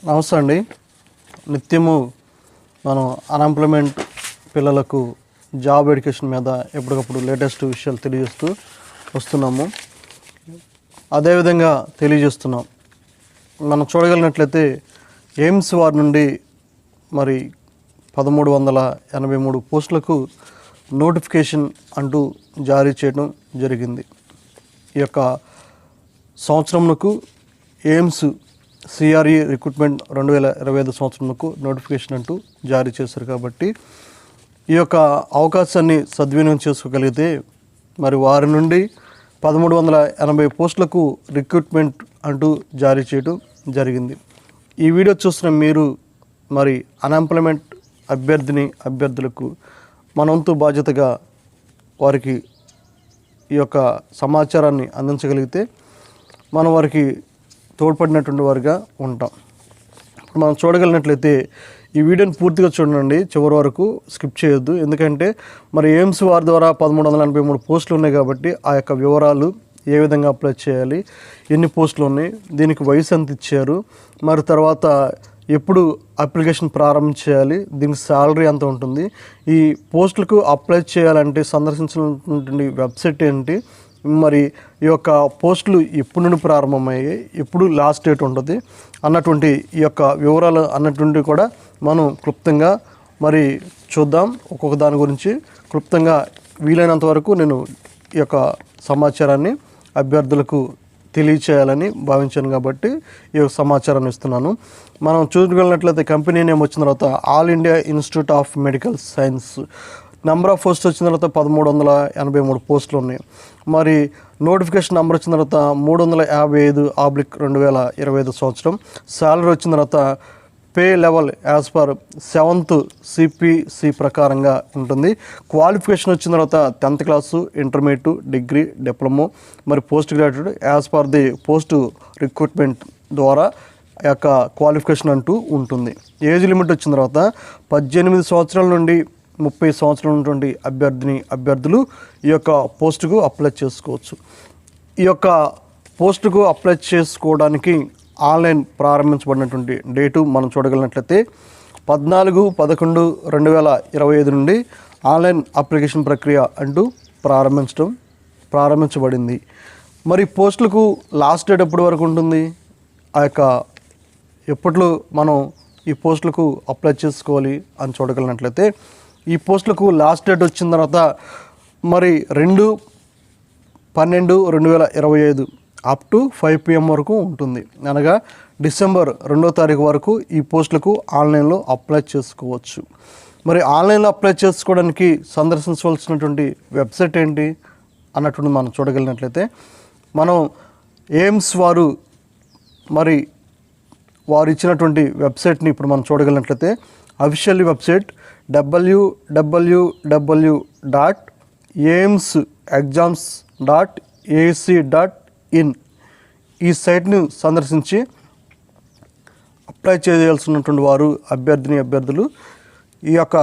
నమస్తే అండి. నిత్యము మనం అన్ఎంప్లాయ్మెంట్ పిల్లలకు జాబ్ ఎడ్యుకేషన్ మీద ఎప్పటికప్పుడు లేటెస్ట్ విషయాలు తెలియజేస్తూ వస్తున్నాము. అదేవిధంగా తెలియజేస్తున్నాం. మనం చూడగలిగినట్లయితే ఎయిమ్స్ వారి నుండి మరి 1383 పోస్టులకు నోటిఫికేషన్ అంటూ జారీ చేయడం జరిగింది. ఈ యొక్క సంవత్సరంకు ఎయిమ్స్ సిఆర్ఈ రిక్రూట్మెంట్ 2025 సంవత్సరంకు నోటిఫికేషన్ అంటూ జారీ చేశారు. కాబట్టి ఈ యొక్క అవకాశాన్ని సద్వినియోగం చేసుకోగలిగితే మరి వారి నుండి 1380 పోస్టులకు రిక్రూట్మెంట్ అంటూ జారీ చేయడం జరిగింది. ఈ వీడియో చూసిన మీరు మరి అన్ఎంప్లాయ్మెంట్ అభ్యర్థులకు మనంతు బాధ్యతగా వారికి ఈ యొక్క సమాచారాన్ని అందించగలిగితే మనం వారికి తోడ్పడినటువంటి వారిగా ఉంటాం. ఇప్పుడు మనం చూడగలిగినట్లయితే ఈ వీడియోని పూర్తిగా చూడండి, చివరి వరకు స్కిప్ చేయొద్దు. ఎందుకంటే మరి ఎయిమ్స్ వారి ద్వారా 1383 పోస్టులు ఉన్నాయి కాబట్టి ఆ యొక్క వివరాలు ఏ విధంగా అప్లై చేయాలి, ఎన్ని పోస్టులు ఉన్నాయి, దీనికి వయసు ఎంత ఇచ్చారు, మరి తర్వాత ఎప్పుడు అప్లికేషన్ ప్రారంభించేయాలి, దీనికి శాలరీ ఎంత ఉంటుంది, ఈ పోస్టులకు అప్లై చేయాలంటే సందర్శించినటువంటి వెబ్సైట్ ఏంటి, మరి ఈ యొక్క పోస్టులు ఎప్పుడు నుండి ప్రారంభమయ్యాయి, ఎప్పుడు లాస్ట్ డేట్ ఉంటుంది అన్నటువంటి ఈ యొక్క వివరాలు అన్నటువంటి కూడా మనం క్లుప్తంగా మరి చూద్దాం. ఒక్కొక్క దాని గురించి క్లుప్తంగా వీలైనంత వరకు నేను ఈ యొక్క సమాచారాన్ని అభ్యర్థులకు తెలియచేయాలని భావించాను కాబట్టి ఈ యొక్క సమాచారాన్ని ఇస్తున్నాను. మనం చూడగలిగినట్లయితే కంపెనీ నేమ్ వచ్చిన తర్వాత all India institute of medical science. Number of post వచ్చిన తర్వాత 1383 పోస్టులు ఉన్నాయి. మరి నోటిఫికేషన్ నెంబర్ వచ్చిన తర్వాత 355/2025 సంవత్సరం. శాలరీ వచ్చిన తర్వాత pay level as per 7th CPC ప్రకారంగా ఉంటుంది. క్వాలిఫికేషన్ వచ్చిన తర్వాత 10th class, intermediate, degree, diploma, మరి post graduate as per the post recruitment ద్వారా ఆ యొక్క క్వాలిఫికేషన్ అంటూ ఉంటుంది. ఏజ్ లిమిట్ వచ్చిన తర్వాత 18 సంవత్సరాల నుండి 30 సంవత్సరాల ఉన్నటువంటి అభ్యర్థులు ఈ యొక్క పోస్టుకు అప్లై చేసుకోవచ్చు. ఈ యొక్క పోస్టుకు అప్లై చేసుకోవడానికి ఆన్లైన్ ప్రారంభించబడినటువంటి డేటు మనం చూడగలిగినట్లయితే 14/11/2025 నుండి ఆన్లైన్ అప్లికేషన్ ప్రక్రియ అంటూ ప్రారంభించబడింది. మరి పోస్టులకు లాస్ట్ డేట్ ఎప్పటి వరకు ఉంటుంది, ఆ యొక్క ఎప్పట్లో మనం ఈ పోస్టులకు అప్లై చేసుకోవాలి అని చూడగలిగినట్లయితే ఈ పోస్టులకు లాస్ట్ డేట్ వచ్చిన తర్వాత మరి 2/12/2025 అప్ టు 5 PM వరకు ఉంటుంది. అనగా డిసెంబర్ 2వ తారీఖు వరకు ఈ పోస్టులకు ఆన్లైన్లో అప్లై చేసుకోవచ్చు. మరి ఆన్లైన్లో అప్లై చేసుకోవడానికి సందర్శించవలసినటువంటి వెబ్సైట్ ఏంటి అన్నటువంటి మనం చూడగలిగినట్లయితే మనం ఎయిమ్స్ వారు ఇచ్చినటువంటి వెబ్సైట్ని ఇప్పుడు మనం చూడగలిగినట్లయితే అఫీషియల్ వెబ్సైట్ www.aimsexams.ac.in ఈ సైట్ను సందర్శించి అప్లై చేయాల్సినటువంటి వారు అభ్యర్థులు ఈ యొక్క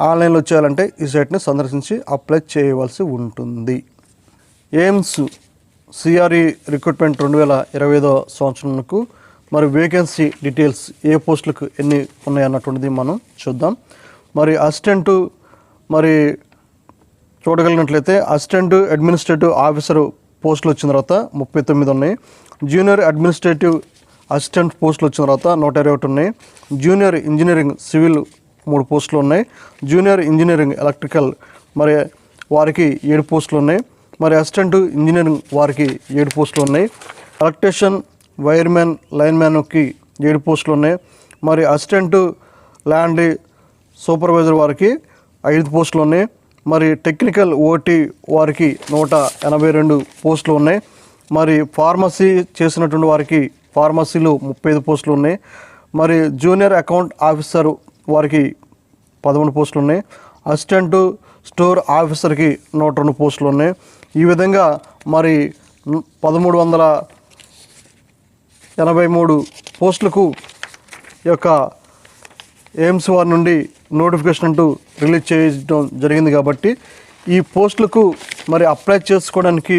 ఆన్లైన్లో చేయాలంటే ఈ సైట్ని సందర్శించి అప్లై చేయవలసి ఉంటుంది. ఎయిమ్స్ సిఆర్ఈ రిక్రూట్మెంట్ 2025 సంవత్సరంకు మరి వేకెన్సీ డీటెయిల్స్ ఏ పోస్టులకు ఎన్ని ఉన్నాయి అన్నటువంటిది మనం చూద్దాం. మరి అసిస్టెంటు మరి చూడగలిగినట్లయితే అసిస్టెంట్ అడ్మినిస్ట్రేటివ్ ఆఫీసర్ పోస్టులు వచ్చిన తర్వాత 39 ఉన్నాయి. జూనియర్ అడ్మినిస్ట్రేటివ్ అసిస్టెంట్ పోస్టులు వచ్చిన తర్వాత 121 ఉన్నాయి. జూనియర్ ఇంజనీరింగ్ సివిల్ 3 పోస్టులు ఉన్నాయి. జూనియర్ ఇంజనీరింగ్ ఎలక్ట్రికల్ మరి వారికి 7 పోస్టులు ఉన్నాయి. మరి అసిస్టెంట్ ఇంజనీరింగ్ వారికి 7 పోస్టులు ఉన్నాయి. ఎలక్ట్రీషియన్, వైర్మెన్, లైన్మ్యాన్కి 7 పోస్టులు ఉన్నాయి. మరి అసిస్టెంట్ ల్యాండ్ సూపర్వైజర్ వారికి 5 పోస్టులు ఉన్నాయి. మరి టెక్నికల్ ఓటీ వారికి 182 పోస్టులు ఉన్నాయి. మరి ఫార్మసీ చేసినటువంటి వారికి ఫార్మసీలో 35 పోస్టులు ఉన్నాయి. మరి జూనియర్ అకౌంట్ ఆఫీసర్ వారికి 11 పోస్టులు ఉన్నాయి. అసిస్టెంట్ స్టోర్ ఆఫీసర్కి 102 పోస్టులు ఉన్నాయి. ఈ విధంగా మరి 1383 పోస్టులకు ఈ యొక్క ఎయిమ్స్ వారి నుండి నోటిఫికేషన్ అంటూ రిలీజ్ చేయడం జరిగింది. కాబట్టి ఈ పోస్టులకు మరి అప్లై చేసుకోవడానికి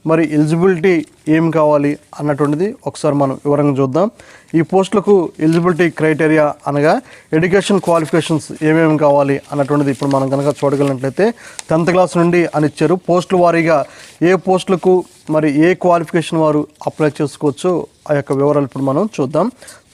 మరి ఎలిజిబిలిటీ ఏం కావాలి అన్నటువంటిది ఒకసారి మనం వివరంగా చూద్దాం. ఈ పోస్టులకు ఎలిజిబిలిటీ క్రైటీరియా అనగా ఎడ్యుకేషన్ క్వాలిఫికేషన్స్ ఏమేమి కావాలి అన్నటువంటిది ఇప్పుడు మనం కనుక చూడగలిగినట్లయితే 10th క్లాస్ నుండి అని ఇచ్చారు. పోస్టుల వారీగా ఏ పోస్టులకు మరి ఏ క్వాలిఫికేషన్ వారు అప్లై చేసుకోవచ్చు ఆ యొక్క వివరాలు ఇప్పుడు మనం చూద్దాం.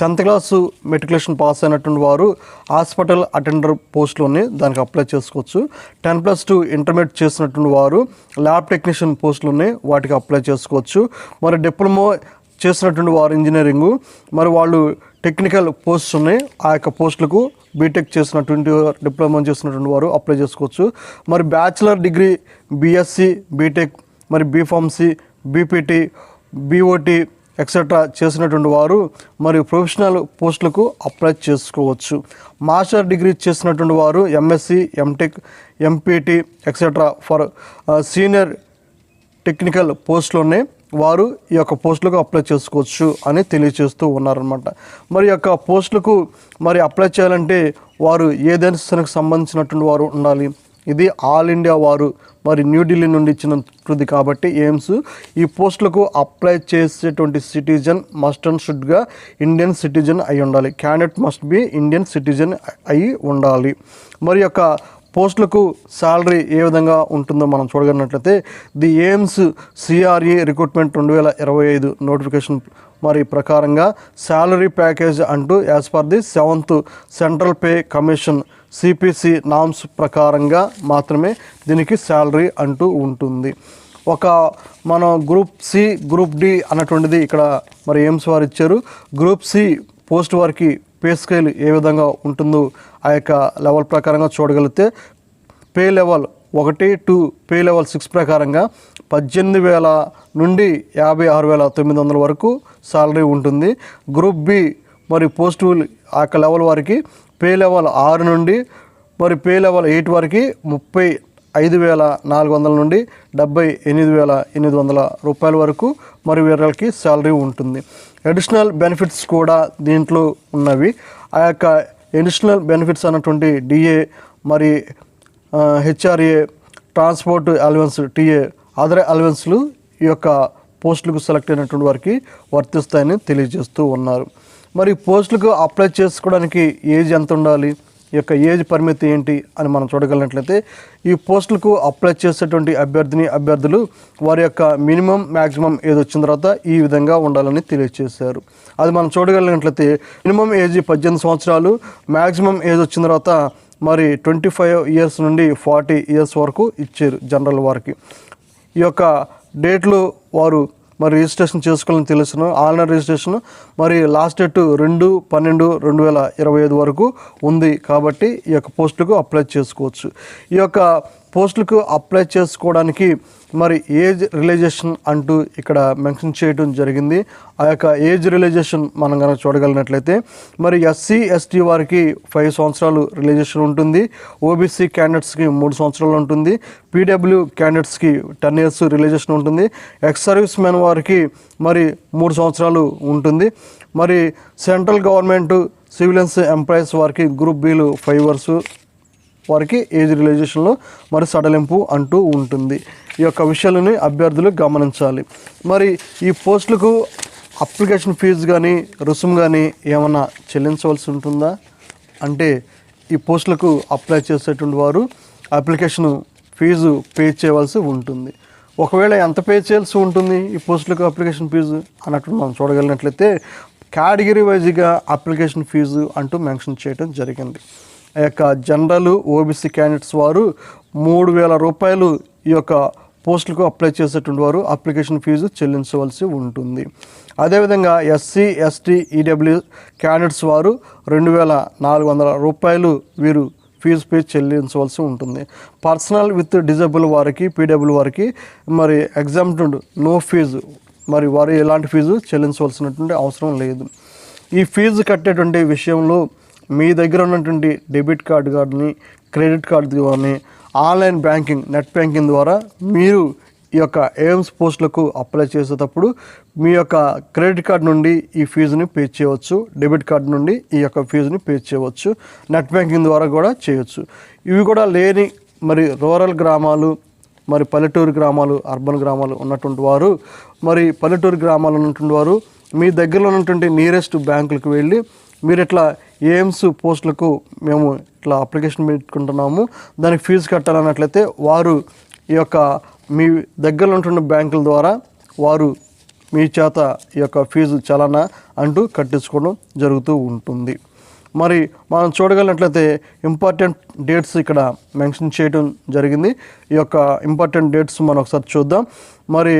10th క్లాసు మెట్రికులేషన్ పాస్ అయినటువంటి వారు హాస్పిటల్ అటెండర్ పోస్టులోని దానికి అప్లై చేసుకోవచ్చు. 10+2 ఇంటర్మీడియట్ చేసినటువంటి వారు ల్యాబ్ టెక్నీషియన్ పోస్టులోనే వాటికి అప్లై చేసుకోవచ్చు. మరి డిప్లొమా చేసినటువంటి వారు ఇంజనీరింగు మరి వాళ్ళు టెక్నికల్ పోస్ట్స్ ఉన్నాయి, ఆ యొక్క పోస్టులకు బీటెక్ చేసినటువంటి డిప్లొమా చేసినటువంటి వారు అప్లై చేసుకోవచ్చు. మరి బ్యాచిలర్ డిగ్రీ బీఎస్సీ బీటెక్ మరి బీఫార్మసీ బీపీటీ బీఓటీ ఎక్సెట్రా చేసినటువంటి వారు మరి ప్రొఫెషనల్ పోస్టులకు అప్లై చేసుకోవచ్చు. మాస్టర్ డిగ్రీ చేసినటువంటి వారు MSc MTech MPT etcetera for senior technical పోస్టులోనే వారు ఈ యొక్క పోస్టులకు అప్లై చేసుకోవచ్చు అని తెలియజేస్తూ ఉన్నారనమాట. మరి యొక్క పోస్టులకు మరి అప్లై చేయాలంటే వారు ఏ దేశానికి సంబంధించినటువంటి వారు ఉండాలి. ఇది ఆల్ ఇండియా వారు మరి న్యూఢిల్లీ నుండి ఇచ్చినది కాబట్టి ఎయిమ్స్ ఈ పోస్టులకు అప్లై చేసేటువంటి సిటిజన్ మస్ట్ అండ్ షుడ్గా ఇండియన్ సిటిజన్ అయి ఉండాలి. Candidate must be Indian citizen అయి ఉండాలి. మరి యొక్క పోస్టులకు శాలరీ ఏ విధంగా ఉంటుందో మనం చూడగలిగినట్లయితే the AIIMS CRE recruitment 2025 notification మరి ప్రకారంగా శాలరీ ప్యాకేజ్ అంటూ as per the 7th central pay commission CPC norms ప్రకారంగా మాత్రమే దీనికి శాలరీ అంటూ ఉంటుంది. ఒక మనం గ్రూప్ సి గ్రూప్ డి అన్నటువంటిది ఇక్కడ మరి ఎయిమ్స్ వారు ఇచ్చారు. గ్రూప్ సి పోస్ట్ వారికి పే స్కేల్ ఏ విధంగా ఉంటుందో ఆ యొక్క లెవెల్ ప్రకారంగా చూడగలిగితే pay level 1 to pay level 6 ప్రకారంగా 18,000 నుండి 56,900 వరకు శాలరీ ఉంటుంది. గ్రూప్ బి మరి పోస్ట్ ఆ యొక్క లెవెల్ వారికి పే లెవెల్ 6 నుండి మరి పే లెవెల్ 8 వరకు 35,400 నుండి 78,800 రూపాయల వరకు మరి వీళ్ళకి శాలరీ ఉంటుంది. అడిషనల్ బెనిఫిట్స్ కూడా దీంట్లో ఉన్నవి. ఆ యొక్క అడిషనల్ బెనిఫిట్స్ అన్నటువంటి డిఏ మరి HRA transport allowance TA other అలవెన్స్లు ఈ యొక్క పోస్టులకు సెలెక్ట్ అయినటువంటి వారికి వర్తిస్తాయని తెలియజేస్తూ ఉన్నారు. మరి పోస్టులకు అప్లై చేసుకోవడానికి ఏజ్ ఎంత ఉండాలి, ఈ యొక్క ఏజ్ పరిమితి ఏంటి అని మనం చూడగలిగినట్లయితే ఈ పోస్టులకు అప్లై చేసేటువంటి అభ్యర్థులు వారి యొక్క మినిమం మ్యాక్సిమం ఏజ్ వచ్చిన తర్వాత ఈ విధంగా ఉండాలని తెలియజేశారు. అది మనం చూడగలిగినట్లయితే మినిమం ఏజ్ 18 సంవత్సరాలు, మ్యాక్సిమం ఏజ్ వచ్చిన తర్వాత మరి 25 ఇయర్స్ నుండి 40 ఇయర్స్ వరకు ఇచ్చారు జనరల్ వారికి. ఈ యొక్క డేట్లు వారు మరి రిజిస్ట్రేషన్ చేసుకోవాలని తెలుసును. ఆన్లైన్ రిజిస్ట్రేషన్ మరి లాస్ట్ డేట్ 2/12/2025 వరకు ఉంది కాబట్టి ఈ యొక్క పోస్టులకు అప్లై చేసుకోవచ్చు. ఈ యొక్క పోస్టులకు అప్లై చేసుకోవడానికి మరి ఏజ్ రిలైజేషన్ అంటూ ఇక్కడ మెన్షన్ చేయడం జరిగింది. ఆ యొక్క ఏజ్ రిలైజేషన్ మనం కనుక చూడగలిగినట్లయితే మరి ఎస్సీ ఎస్టీ వారికి 5 సంవత్సరాలు రిలైజేషన్ ఉంటుంది. ఓబీసీ క్యాండిడేట్స్కి 3 సంవత్సరాలు ఉంటుంది. పీడబ్ల్యూ క్యాండిడేట్స్కి 10 years రిలైజేషన్ ఉంటుంది. ఎక్స్ సర్వీస్ మెన్ వారికి మరి 3 సంవత్సరాలు ఉంటుంది. మరి సెంట్రల్ గవర్నమెంట్ సివిలియన్స్ ఎంప్లాయీస్ వారికి గ్రూప్ బీలు 5 years వారికి ఏజ్ రిలైజేషన్లో మరి సడలింపు అంటూ ఉంటుంది. ఈ యొక్క విషయాలని అభ్యర్థులు గమనించాలి. మరి ఈ పోస్టులకు అప్లికేషన్ ఫీజు కానీ రుసుము కానీ ఏమైనా చెల్లించవలసి ఉంటుందా అంటే ఈ పోస్టులకు అప్లై చేసేటువంటి వారు అప్లికేషన్ ఫీజు పే చేయవలసి ఉంటుంది. ఒకవేళ ఎంత పే చేయాల్సి ఉంటుంది ఈ పోస్టులకు అప్లికేషన్ ఫీజు అన్నట్టు మనం చూడగలిగినట్లయితే కేటగిరీ వైజ్గా అప్లికేషన్ ఫీజు అంటూ మెన్షన్ చేయడం జరిగింది. ఆ యొక్క జనరల్ ఓబీసీ క్యాండిడేట్స్ వారు 3,000 రూపాయలు ఈ యొక్క పోస్టులకు అప్లై చేసేటువంటి వారు అప్లికేషన్ ఫీజు చెల్లించవలసి ఉంటుంది. అదేవిధంగా ఎస్సీ ఎస్టీ ఈడబ్ల్యూ క్యాండిడేట్స్ వారు 2,400 రూపాయలు వీరు ఫీజు పే చెల్లించవలసి ఉంటుంది. పర్సనల్ విత్ డిజబుల్ వారికి పీడబ్ల్యూ వారికి మరి ఎగ్జామ్డ్ నో ఫీజు మరి వారు ఎలాంటి ఫీజు చెల్లించవలసినటువంటి అవసరం లేదు. ఈ ఫీజు కట్టేటువంటి విషయంలో మీ దగ్గర ఉన్నటువంటి డెబిట్ కార్డు కానీ క్రెడిట్ కార్డు కానీ ఆన్లైన్ బ్యాంకింగ్ నెట్ బ్యాంకింగ్ ద్వారా మీరు ఈ యొక్క ఎయిమ్స్ పోస్టులకు అప్లై చేసేటప్పుడు మీ యొక్క క్రెడిట్ కార్డు నుండి ఈ ఫీజుని పే చేయవచ్చు, డెబిట్ కార్డు నుండి ఈ యొక్క ఫీజుని పే చేయవచ్చు, నెట్ బ్యాంకింగ్ ద్వారా కూడా చేయవచ్చు. ఇవి కూడా లేని మరి రూరల్ గ్రామాలు మరి పల్లెటూరు గ్రామాలు, అర్బన్ గ్రామాలు ఉన్నటువంటి వారు, మరి పల్లెటూరు గ్రామాలు ఉన్నటువంటి వారు మీ దగ్గరలో ఉన్నటువంటి నియరెస్ట్ బ్యాంకులకు వెళ్ళి మీరు ఇట్లా ఏఎమ్స్ పోస్టులకు మేము ఇట్లా అప్లికేషన్ పెట్టుకుంటున్నాము, దానికి ఫీజు కట్టాలన్నట్లయితే వారు ఈ యొక్క మీ దగ్గరలో ఉన్నటువంటి బ్యాంకుల ద్వారా వారు మీ చేత ఈ యొక్క ఫీజు చలానా అంటూ కట్టించుకోవడం జరుగుతూ ఉంటుంది. మరి మనం చూడగలిగినట్లయితే ఇంపార్టెంట్ డేట్స్ ఇక్కడ మెన్షన్ చేయడం జరిగింది. ఈ యొక్క ఇంపార్టెంట్ డేట్స్ మనం ఒకసారి చూద్దాం. మరి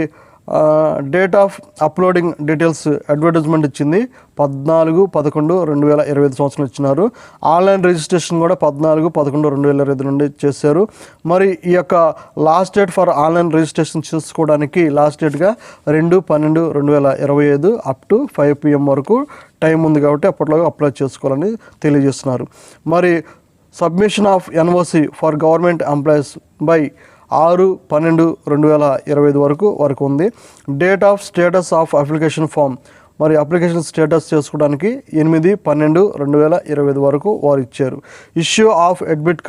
date of uploading details advertisement ఇచ్చింది 14/11/2025 సంవత్సరం ఇచ్చినారు. ఆన్లైన్ రిజిస్ట్రేషన్ కూడా 14/11/2025 నుండి చేశారు. మరి ఈ యొక్క last date for online registration చేసుకోవడానికి లాస్ట్ డేట్గా 2/12/2025 అప్ టు 5 PM వరకు టైం ఉంది కాబట్టి అప్పట్లో అప్లై చేసుకోవాలని తెలియజేస్తున్నారు. మరి submission of NOC for government employees by 6/12/2025 వరకు ఉంది. Date of status of application form, మరి అప్లికేషన్ స్టేటస్ చేసుకోవడానికి 8/12/2025 వరకు వారు ఇచ్చారు. ఇష్యూ ఆఫ్ అడ్మిట్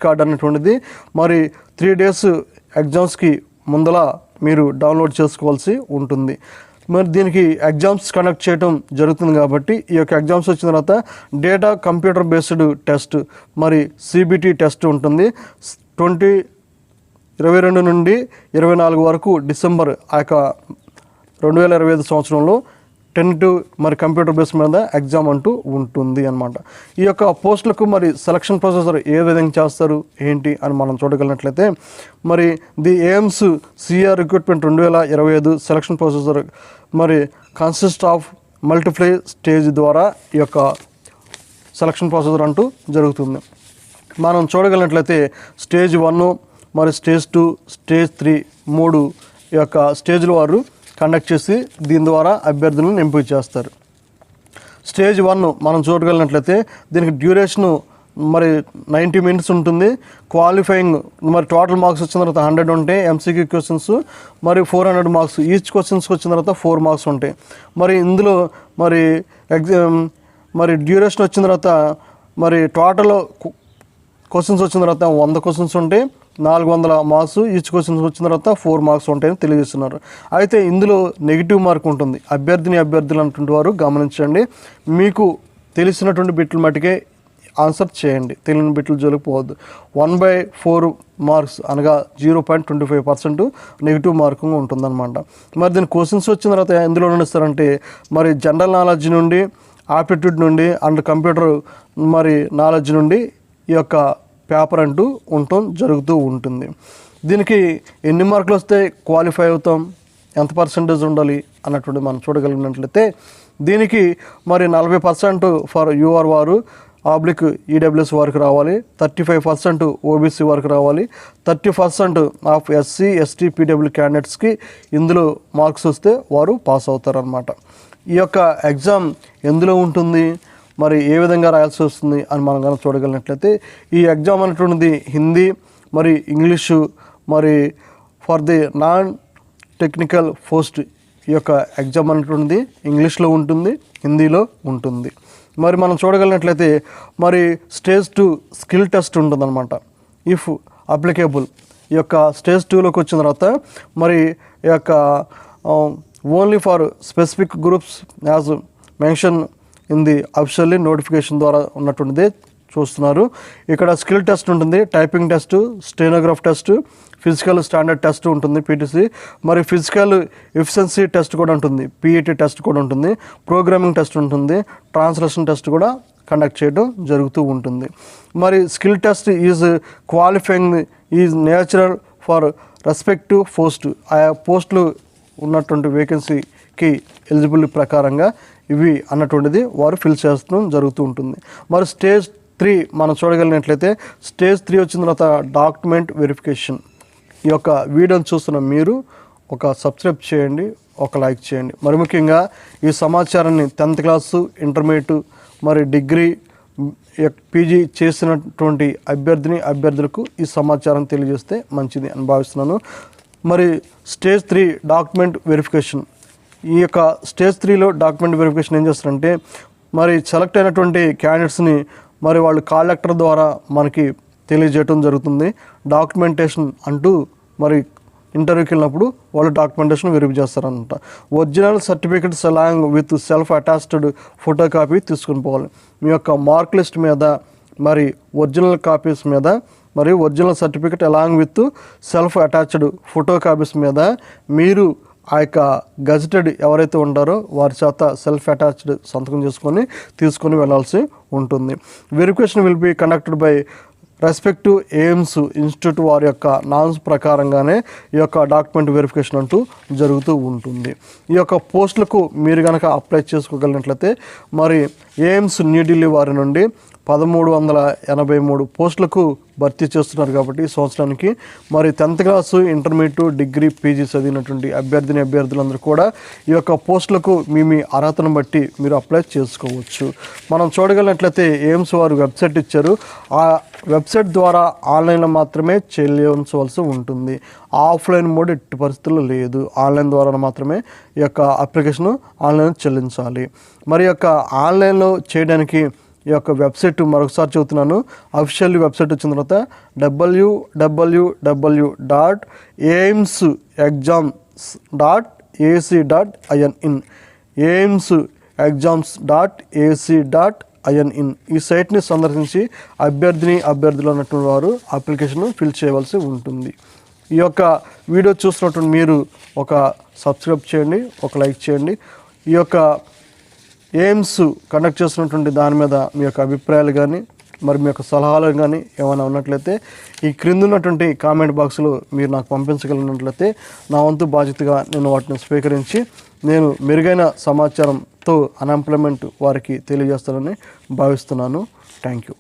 కార్డ్ అనేటువంటిది మరి 3 days ఎగ్జామ్స్కి ముందల మీరు డౌన్లోడ్ చేసుకోవాల్సి ఉంటుంది. మరి దీనికి ఎగ్జామ్స్ కండక్ట్ చేయడం జరుగుతుంది కాబట్టి ఈ యొక్క ఎగ్జామ్స్ వచ్చిన తర్వాత డేటా కంప్యూటర్ బేస్డ్ టెస్ట్, మరి CBT టెస్ట్ ఉంటుంది. 22 నుండి 24 వరకు డిసెంబర్ ఆ యొక్క 2025 సంవత్సరంలో 10 మరి కంప్యూటర్ బేస్ మీద ఎగ్జామ్ అంటూ ఉంటుంది అన్నమాట. ఈ యొక్క పోస్టులకు మరి సెలక్షన్ ప్రొసెసర్ ఏ విధంగా చేస్తారు ఏంటి అని మనం చూడగలిగినట్లయితే మరి the AIIMS CR recruitment 2025 selection processor మరి కన్సిస్ట్ ఆఫ్ మల్టిప్లై స్టేజ్ ద్వారా ఈ యొక్క సెలక్షన్ ప్రొసెసర్ అంటూ జరుగుతుంది. మనం చూడగలిగినట్లయితే స్టేజ్ 1, మరి స్టేజ్ 2, స్టేజ్ 3 3 ఈ యొక్క స్టేజ్ల వారు కండక్ట్ చేసి దీని ద్వారా అభ్యర్థులను ఎంపిక చేస్తారు. స్టేజ్ 1 మనం చూడగలిగినట్లయితే దీనికి డ్యూరేషను మరి 90 minutes ఉంటుంది. క్వాలిఫైయింగ్ మరి టోటల్ మార్క్స్ వచ్చిన తర్వాత 100 ఉంటాయి. MCQ క్వశ్చన్స్ మరి 400 మార్క్స్, ఈచ్ క్వశ్చన్స్కి వచ్చిన తర్వాత 4 marks ఉంటాయి. మరి ఇందులో మరి మరి డ్యూరేషన్ వచ్చిన తర్వాత మరి టోటల్ క్వశ్చన్స్ వచ్చిన తర్వాత 100 questions ఉంటాయి, 400 marks, ఈచ్ క్వశ్చన్స్ వచ్చిన తర్వాత 4 marks ఉంటాయని తెలియజేస్తున్నారు. అయితే ఇందులో నెగిటివ్ మార్క్ ఉంటుంది. అభ్యర్థులు అన్నటువంటి వారు గమనించండి, మీకు తెలిసినటువంటి బిట్లు మటుకే ఆన్సర్ చేయండి, తెలియని బిట్లు జోలికి పోవద్దు. 1/4 marks అనగా 0.25% నెగిటివ్ మార్కింగ్ ఉంటుందన్నమాట. మరి దీని క్వశ్చన్స్ వచ్చిన తర్వాత ఎందులో ఇస్తారంటే మరి జనరల్ నాలెడ్జ్ నుండి, ఆప్టిట్యూడ్ నుండి అండ్ కంప్యూటర్ మరి నాలెడ్జ్ నుండి ఈ యొక్క పేపర్ అంటూ ఉండటం జరుగుతూ ఉంటుంది. దీనికి ఎన్ని మార్కులు వస్తే క్వాలిఫై అవుతాం, ఎంత పర్సెంటేజ్ ఉండాలి అన్నటువంటి మనం చూడగలిగినట్లయితే దీనికి మరి 40% ఫర్ యూఆర్ వారు /EWS వారికి రావాలి, 35% OBC వారికి రావాలి, 30% ఆఫ్ SC ST PW క్యాండిడేట్స్కి ఇందులో మార్క్స్ వస్తే వారు పాస్ అవుతారనమాట. ఈ యొక్క ఎగ్జామ్ ఎందులో ఉంటుంది, మరి ఏ విధంగా రాయాల్సి వస్తుంది అని మనం కనుక చూడగలిగినట్లయితే ఈ ఎగ్జామ్ అనేటువంటిది హిందీ మరి ఇంగ్లీషు మరి for the non technical post ఈ యొక్క ఎగ్జామ్ అనేటువంటిది ఇంగ్లీష్లో ఉంటుంది, హిందీలో ఉంటుంది. మరి మనం చూడగలిగినట్లయితే మరి స్టేజ్ 2 స్కిల్ టెస్ట్ ఉంటుందన్నమాట. ఇఫ్ అప్లికేబుల్ ఈ యొక్క స్టేజ్ 2లోకి వచ్చిన తర్వాత మరి ఈ యొక్క only for specific groups as mention in the officially notification ద్వారా ఉన్నటువంటిదే చూస్తున్నారు. ఇక్కడ స్కిల్ టెస్ట్ ఉంటుంది, typing test, stenograph test, physical standard test ఉంటుంది PTC, మరి ఫిజికల్ ఎఫిషియన్సీ టెస్ట్ కూడా ఉంటుంది, PET టెస్ట్ కూడా ఉంటుంది, ప్రోగ్రామింగ్ టెస్ట్ ఉంటుంది, ట్రాన్స్లేషన్ టెస్ట్ కూడా కండక్ట్ చేయడం జరుగుతూ ఉంటుంది. మరి skill test is qualifying is natural for respective post, ఆయా పోస్టులు ఉన్నటువంటి వేకెన్సీకి ఎలిజిబిలిటీ ప్రకారంగా ఇవి అన్నటువంటిది వారు ఫిల్ చేస్తూ జరుగుతూ ఉంటుంది. మరి స్టేజ్ 3 మనం చూడగలిగినట్లయితే స్టేజ్ 3 వచ్చిన తర్వాత డాక్యుమెంట్ వెరిఫికేషన్. ఈ యొక్క వీడియోని చూస్తున్న మీరు ఒక సబ్స్క్రైబ్ చేయండి, ఒక లైక్ చేయండి. మరి ముఖ్యంగా ఈ సమాచారాన్ని 10th క్లాసు, ఇంటర్మీడియట్ మరి డిగ్రీ, PG చేసినటువంటి అభ్యర్థులకు ఈ సమాచారం తెలియజేస్తే మంచిది అని భావిస్తున్నాను. మరి స్టేజ్ 3 డాక్యుమెంట్ వెరిఫికేషన్. ఈ యొక్క స్టేజ్ 3లో డాక్యుమెంట్ వెరిఫికేషన్ ఏం చేస్తారంటే మరి సెలెక్ట్ అయినటువంటి క్యాండిడేట్స్ని మరి వాళ్ళు కాల్ లెటర్ ద్వారా మనకి తెలియజేయటం జరుగుతుంది. డాక్యుమెంటేషన్ అంటూ మరి ఇంటర్వ్యూకి వెళ్ళినప్పుడు వాళ్ళు డాక్యుమెంటేషన్ వెరిఫై చేస్తారనమాట. Original certificates along with self attached photo copy తీసుకుని పోవాలి. మీ యొక్క మార్క్ లిస్ట్ మీద మరి ఒరిజినల్ కాపీస్ మీద మరి original certificate along with self attached photo copies మీద మీరు ఆ యొక్క గజెటెడ్ ఎవరైతే ఉంటారో వారి చేత సెల్ఫ్ అటాచ్డ్ సంతకం తీసుకొని వెళ్ళాల్సి ఉంటుంది. Verification will be conducted by respective AIIMS institute వారి యొక్క నామ్స్ ప్రకారంగానే ఈ యొక్క డాక్యుమెంట్ వెరిఫికేషన్ అంటూ జరుగుతూ ఉంటుంది. ఈ యొక్క పోస్టులకు మీరు కనుక అప్లై చేసుకోగలిగినట్లయితే మరి ఎయిమ్స్ న్యూఢిల్లీ వారి నుండి 1383 పోస్టులకు భర్తీ చేస్తున్నారు. కాబట్టి ఈ సంవత్సరానికి మరి 10th class intermediate degree PG చదివినటువంటి అభ్యర్థులందరూ కూడా ఈ యొక్క పోస్టులకు మీ అర్హతను బట్టి మీరు అప్లై చేసుకోవచ్చు. మనం చూడగలిగినట్లయితే ఎయిమ్స్ వారు వెబ్సైట్ ఇచ్చారు. ఆ వెబ్సైట్ ద్వారా ఆన్లైన్లో మాత్రమే చెల్లించవలసి ఉంటుంది. ఆఫ్లైన్ మోడ్ ఎట్టి పరిస్థితుల్లో లేదు. ఆన్లైన్ ద్వారా మాత్రమే ఈ యొక్క అప్లికేషన్ ఆన్లైన్ చెల్లించాలి. మరి యొక్క ఆన్లైన్లో చేయడానికి ఈ యొక్క వెబ్సైట్ మరొకసారి చెబుతున్నాను. అఫీషియల్ వెబ్సైట్ వచ్చిన తర్వాత www.aimsexams.ac.in aimsexams.ac.in ఈ సైట్ని సందర్శించి అభ్యర్థులు అన్నటువంటి వారు అప్లికేషన్ ఫిల్ చేయవలసి ఉంటుంది. ఈ యొక్క వీడియో చూస్తున్నటువంటి మీరు ఒక సబ్స్క్రైబ్ చేయండి, ఒక లైక్ చేయండి. ఈ యొక్క ఎయిమ్స్ కండక్ట్ చేస్తున్నటువంటి దాని మీద మీ యొక్క అభిప్రాయాలు కానీ మరి మీ యొక్క సలహాలు కానీ ఏమైనా ఉన్నట్లయితే ఈ క్రింద ఉన్నటువంటి కామెంట్ బాక్స్లో మీరు నాకు పంపించగలిగినట్లయితే నా వంతు బాధ్యతగా నేను వాటిని స్వీకరించి నేను మెరుగైన సమాచారంతో అన్ఎంప్లాయ్మెంట్ వారికి తెలియజేస్తానని భావిస్తున్నాను. Thank you.